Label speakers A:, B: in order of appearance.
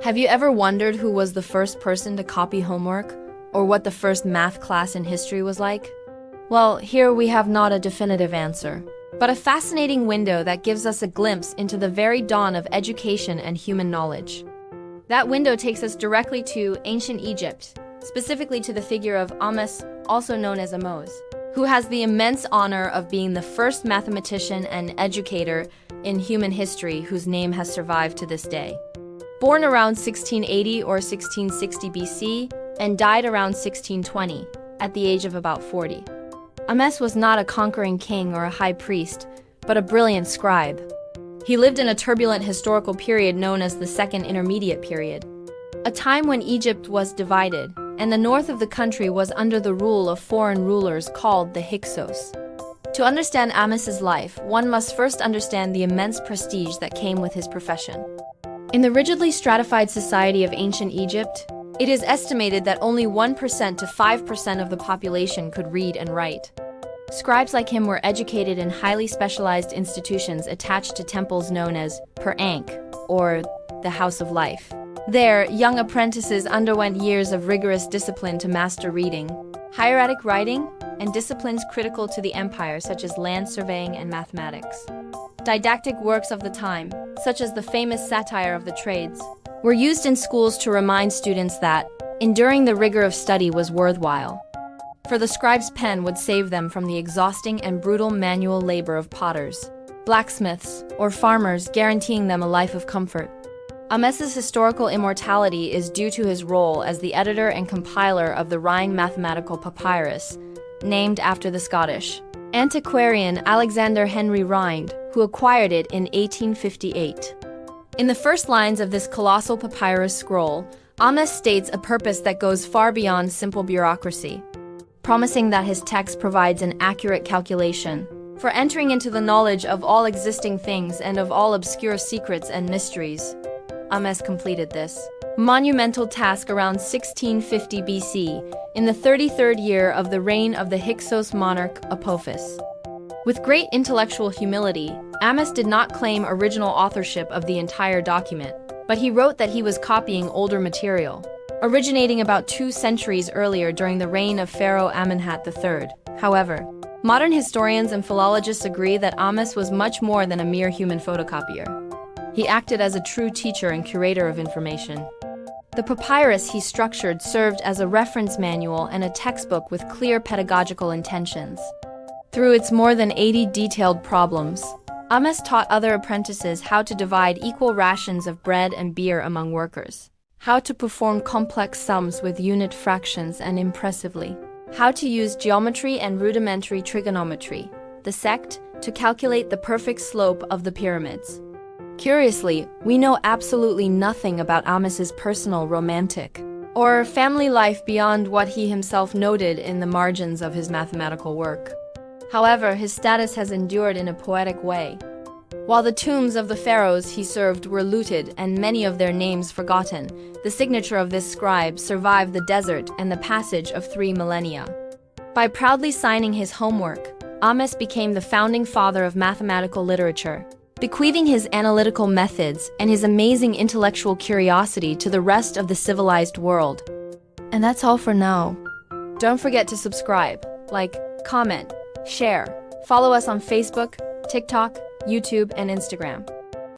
A: Have you ever wondered who was the first person to copy homework, or what the first math class in history was like? Well, here we have not a definitive answer, but a fascinating window that gives us a glimpse into the very dawn of education and human knowledge. That window takes us directly to ancient Egypt, specifically to the figure of Ahmes, also known as Ahmose, who has the immense honor of being the first mathematician and educator in human history whose name has survived to this day. Born around 1680 or 1660 BC and died around 1620, at the age of about 40. Ahmes was not a conquering king or a high priest, but a brilliant scribe. He lived in a turbulent historical period known as the Second Intermediate Period, a time when Egypt was divided, and the north of the country was under the rule of foreign rulers called the Hyksos. To understand Ahmes's life, one must first understand the immense prestige that came with his profession. In the rigidly stratified society of ancient Egypt, it is estimated that only 1% to 5% of the population could read and write. Scribes like him were educated in highly specialized institutions attached to temples known as per-ankh, or the House of Life. There, young apprentices underwent years of rigorous discipline to master reading, hieratic writing, and disciplines critical to the empire such as land surveying and mathematics. Didactic works of the time, such as the famous Satire of the Trades, were used in schools to remind students that enduring the rigor of study was worthwhile, for the scribe's pen would save them from the exhausting and brutal manual labor of potters, blacksmiths, or farmers, guaranteeing them a life of comfort. Ahmes's historical immortality is due to his role as the editor and compiler of the Rhind Mathematical Papyrus, named after the Scottish antiquarian Alexander Henry Rhind, who acquired it in 1858. In the first lines of this colossal papyrus scroll, Ahmes states a purpose that goes far beyond simple bureaucracy, promising that his text provides an accurate calculation for entering into the knowledge of all existing things and of all obscure secrets and mysteries. Ahmes completed this monumental task around 1650 BC, in the 33rd year of the reign of the Hyksos monarch Apophis. With great intellectual humility, Ahmes did not claim original authorship of the entire document, but he wrote that he was copying older material, originating about 2 centuries earlier during the reign of Pharaoh Amenhotep III. However, modern historians and philologists agree that Ahmes was much more than a mere human photocopier. He acted as a true teacher and curator of information. The papyrus he structured served as a reference manual and a textbook with clear pedagogical intentions. Through its more than 80 detailed problems, Ahmes taught other apprentices how to divide equal rations of bread and beer among workers, how to perform complex sums with unit fractions and impressively, how to use geometry and rudimentary trigonometry, the sect, to calculate the perfect slope of the pyramids. Curiously, we know absolutely nothing about Ahmes's personal romantic or family life beyond what he himself noted in the margins of his mathematical work. However, his status has endured in a poetic way. While the tombs of the pharaohs he served were looted and many of their names forgotten, the signature of this scribe survived the desert and the passage of 3 millennia. By proudly signing his homework, Ahmes became the founding father of mathematical literature, bequeathing his analytical methods and his amazing intellectual curiosity to the rest of the civilized world. And that's all for now. Don't forget to subscribe, like, comment, share, follow us on Facebook, TikTok, YouTube, and Instagram.